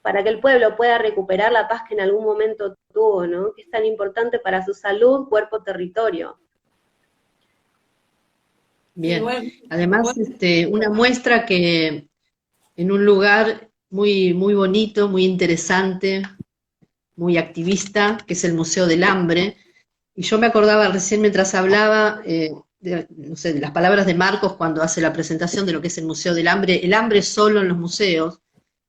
para que el pueblo pueda recuperar la paz que en algún momento tuvo, ¿no? Que es tan importante para su salud, cuerpo, territorio. Bien, además una muestra que en un lugar muy, muy bonito, muy interesante, muy activista, que es el Museo del Hambre. Y yo me acordaba recién mientras hablaba, no sé, de las palabras de Marcos cuando hace la presentación de lo que es el Museo del Hambre, el hambre solo en los museos.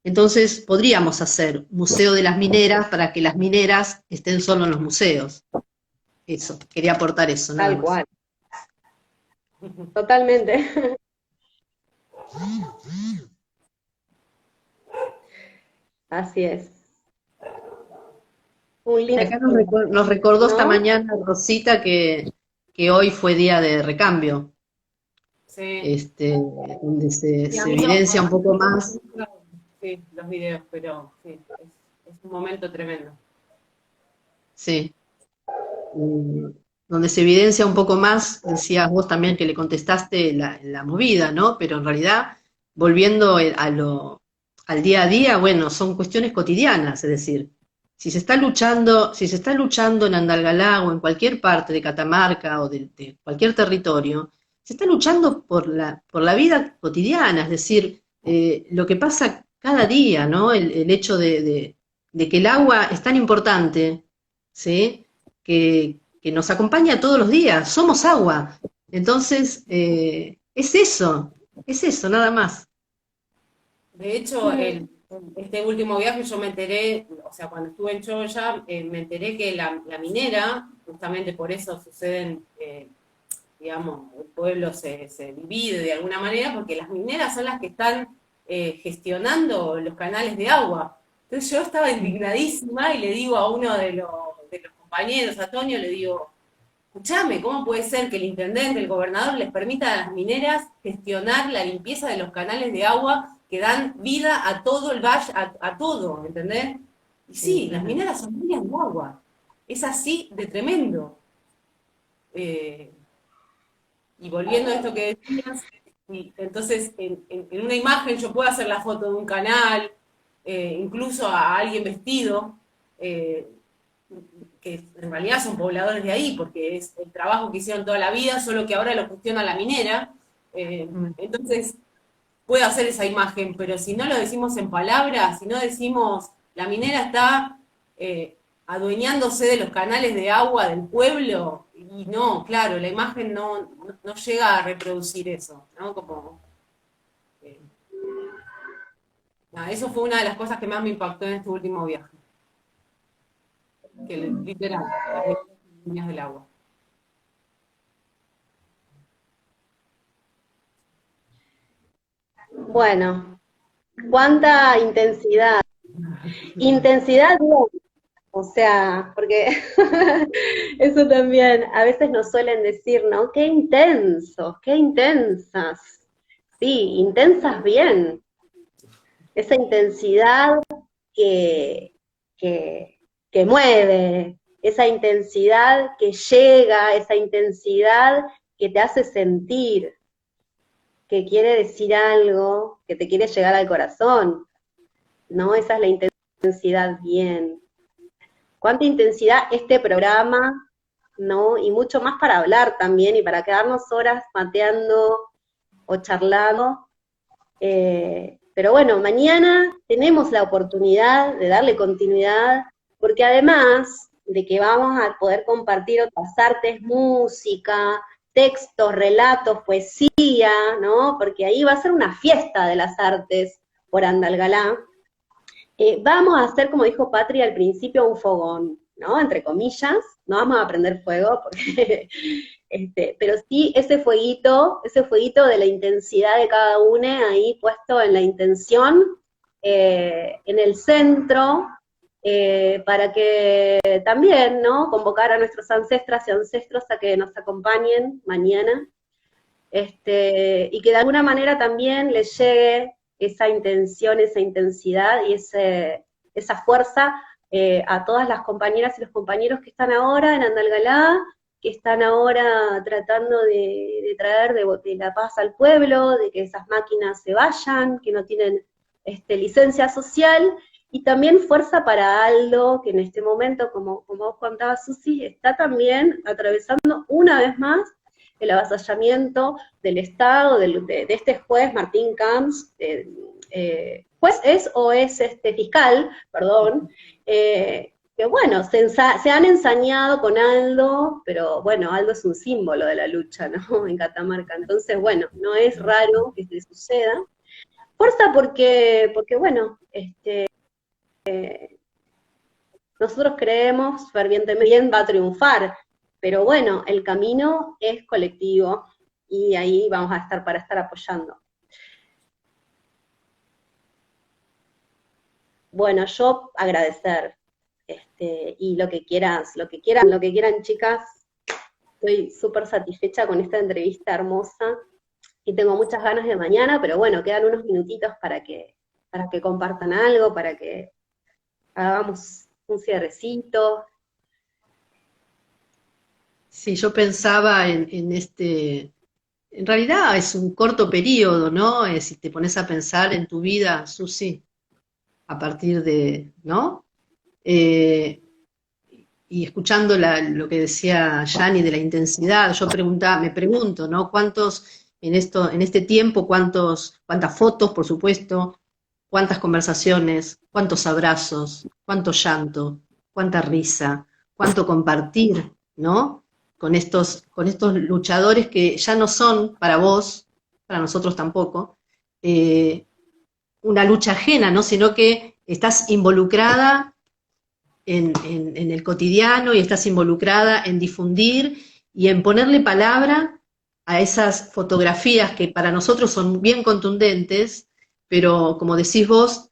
Entonces podríamos hacer Museo de las Mineras para que las mineras estén solo en los museos. Eso, quería aportar eso, nada más. Tal cual. Totalmente. Así es. Un lindo. Acá nos recordó, ¿no?, esta mañana Rosita que hoy fue día de recambio. Sí. Donde se evidencia un poco más. Sí, los videos, pero sí, es un momento tremendo. Sí. Donde se evidencia un poco más, decías vos también que le contestaste la movida, ¿no? Pero en realidad, volviendo al día a día, bueno, son cuestiones cotidianas, es decir, si se está luchando en Andalgalá o en cualquier parte de Catamarca o de cualquier territorio, se está luchando por la vida cotidiana, es decir, lo que pasa cada día, ¿no? El hecho de que el agua es tan importante, ¿sí?, que nos acompaña todos los días, somos agua. Entonces, es eso, nada más. De hecho, este último viaje yo me enteré, o sea, cuando estuve en Choya, me enteré que la minera, justamente por eso suceden, digamos, el pueblo se divide de alguna manera, porque las mineras son las que están gestionando los canales de agua. Entonces yo estaba indignadísima y le digo a uno de los compañeros, a Toño, le digo, escuchame, ¿cómo puede ser que el intendente, el gobernador les permita a las mineras gestionar la limpieza de los canales de agua que dan vida a todo el valle, a todo, ¿entendés? Y sí, las mineras son minas de agua. Es así de tremendo. Y volviendo a esto que decías, entonces en una imagen yo puedo hacer la foto de un canal, incluso a alguien vestido, que en realidad son pobladores de ahí, porque es el trabajo que hicieron toda la vida, solo que ahora lo gestiona la minera. Entonces, puedo hacer esa imagen, pero si no lo decimos en palabras, si no decimos, la minera está adueñándose de los canales de agua del pueblo, y no, claro, la imagen no llega a reproducir eso, ¿no? Como... eso fue una de las cosas que más me impactó en este último viaje. Que literal, las líneas del agua. Bueno, cuánta intensidad. Intensidad, o sea, porque eso también a veces nos suelen decir, ¿no? Qué intensos, qué intensas. Sí, intensas bien. Esa intensidad que mueve, esa intensidad que llega, esa intensidad que te hace sentir, que quiere decir algo, que te quiere llegar al corazón, ¿no? Esa es la intensidad bien. ¿Cuánta intensidad este programa ¿no? Y mucho más para hablar también y para quedarnos horas mateando o charlando. Pero bueno, mañana tenemos la oportunidad de darle continuidad, porque además de que vamos a poder compartir otras artes, música, textos, relatos, poesía, ¿no? Porque ahí va a ser una fiesta de las artes por Andalgalá. Vamos a hacer, como dijo Patri al principio, un fogón, ¿no? Entre comillas, no vamos a prender fuego, porque, pero sí ese fueguito de la intensidad de cada uno ahí puesto en la intención, en el centro, para que también, ¿no? Convocar a nuestros ancestras y ancestros a que nos acompañen mañana, y que de alguna manera también les llegue esa intención, esa intensidad y esa fuerza a todas las compañeras y los compañeros que están ahora en Andalgalá, que están ahora tratando de traer de la paz al pueblo, de que esas máquinas se vayan, que no tienen licencia social, y también fuerza para Aldo, que en este momento, como vos contabas, Susi, está también atravesando una vez más el avasallamiento del Estado, de este juez Martín Camps, juez es o es fiscal, perdón, que bueno, se han ensañado con Aldo, pero bueno, Aldo es un símbolo de la lucha, ¿no? En Catamarca, entonces bueno, no es raro que se suceda. Fuerza porque bueno, nosotros creemos fervientemente bien va a triunfar, pero bueno, el camino es colectivo y ahí vamos a estar para estar apoyando. Bueno, yo agradecer, y lo que quieran, chicas, estoy súper satisfecha con esta entrevista hermosa y tengo muchas ganas de mañana, pero bueno, quedan unos minutitos para que compartan algo, para que hagamos un cierrecito. Sí, yo pensaba en realidad es un corto periodo, ¿no? Si te pones a pensar en tu vida, Susi, a partir de, ¿no? Eh, y escuchando lo que decía Yani de la intensidad, me pregunto, ¿no? En este tiempo, cuántas fotos, por supuesto, cuántas conversaciones, cuántos abrazos, cuánto llanto, cuánta risa, cuánto compartir, ¿no? Con estos luchadores que ya no son para vos, para nosotros tampoco, una lucha ajena, ¿no? Sino que estás involucrada en el cotidiano y estás involucrada en difundir y en ponerle palabra a esas fotografías que para nosotros son bien contundentes, pero como decís vos,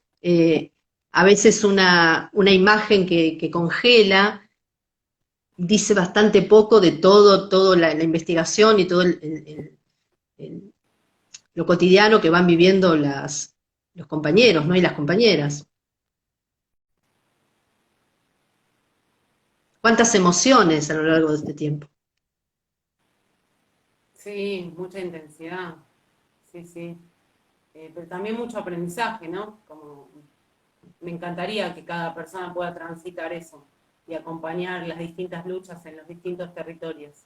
a veces una imagen que congela dice bastante poco de todo la investigación y todo lo cotidiano que van viviendo los compañeros, ¿no? Y las compañeras. Cuántas emociones a lo largo de este tiempo. Sí, mucha intensidad, sí, sí. Pero también mucho aprendizaje, ¿no? Como me encantaría que cada persona pueda transitar eso y acompañar las distintas luchas en los distintos territorios.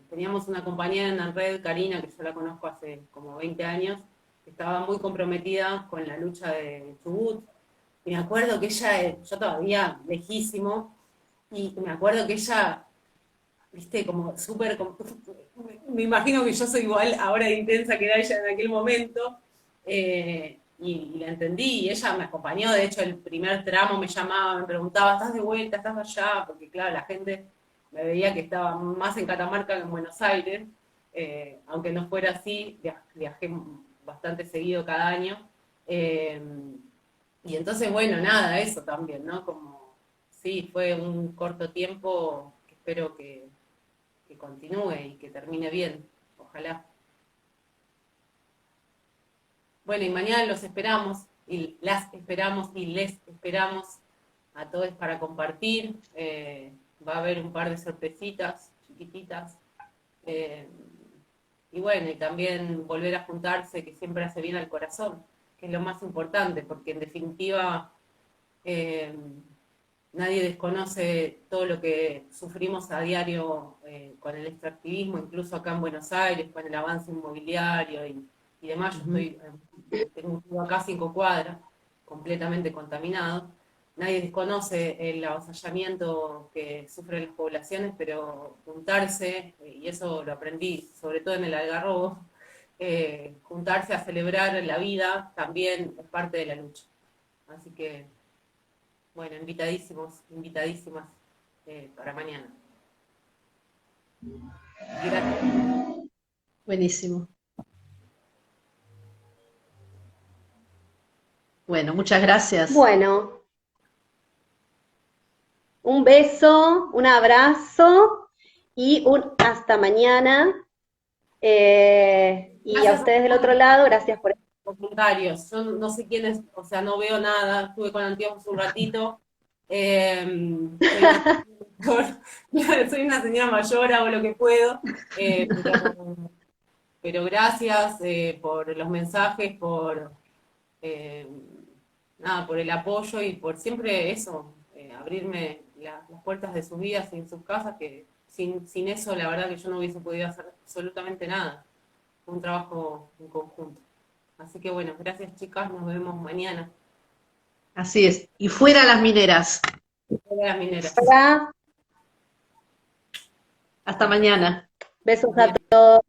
Teníamos una compañera en la red, Karina, que yo la conozco hace como 20 años, que estaba muy comprometida con la lucha de Chubut. Y me acuerdo que ella, yo todavía lejísimo, y me acuerdo que ella, viste, como súper, me imagino que yo soy igual ahora de intensa que era ella en aquel momento, y la entendí, y ella me acompañó, de hecho el primer tramo me llamaba, me preguntaba, ¿estás de vuelta, estás allá? Porque claro, la gente me veía que estaba más en Catamarca que en Buenos Aires, aunque no fuera así, viajé bastante seguido cada año, y entonces, bueno, nada, eso también, ¿no? Como, sí, fue un corto tiempo que espero que continúe y que termine bien, ojalá. Bueno, y mañana los esperamos, y las esperamos, y les esperamos a todos para compartir. Va a haber un par de sorpresitas chiquititas. Eh, y bueno, y también volver a juntarse, que siempre hace bien al corazón, que es lo más importante, porque en definitiva, eh, nadie desconoce todo lo que sufrimos a diario con el extractivismo, incluso acá en Buenos Aires, con el avance inmobiliario y demás. Yo tengo un estudio acá a 5 cuadras, completamente contaminado. Nadie desconoce el avasallamiento que sufren las poblaciones, pero juntarse, y eso lo aprendí sobre todo en el Algarrobo, juntarse a celebrar la vida también es parte de la lucha. Así que, bueno, invitadísimos, invitadísimas para mañana. Gracias. Buenísimo. Bueno, muchas gracias. Bueno, un beso, un abrazo y un hasta mañana. Y Gracias a ustedes del otro lado, gracias por comentarios. Yo no sé quién es, o sea, no veo nada. Estuve con anteojos un ratito. Soy una señora mayor, hago lo que puedo. Pero gracias por los mensajes, por nada, por el apoyo y por siempre eso, abrirme las puertas de sus vidas y en sus casas, que sin eso la verdad que yo no hubiese podido hacer absolutamente nada. Fue un trabajo en conjunto. Así que bueno, gracias chicas, nos vemos mañana. Así es. Y fuera las mineras. Fuera las mineras. acá. Hasta mañana. Besos a todos.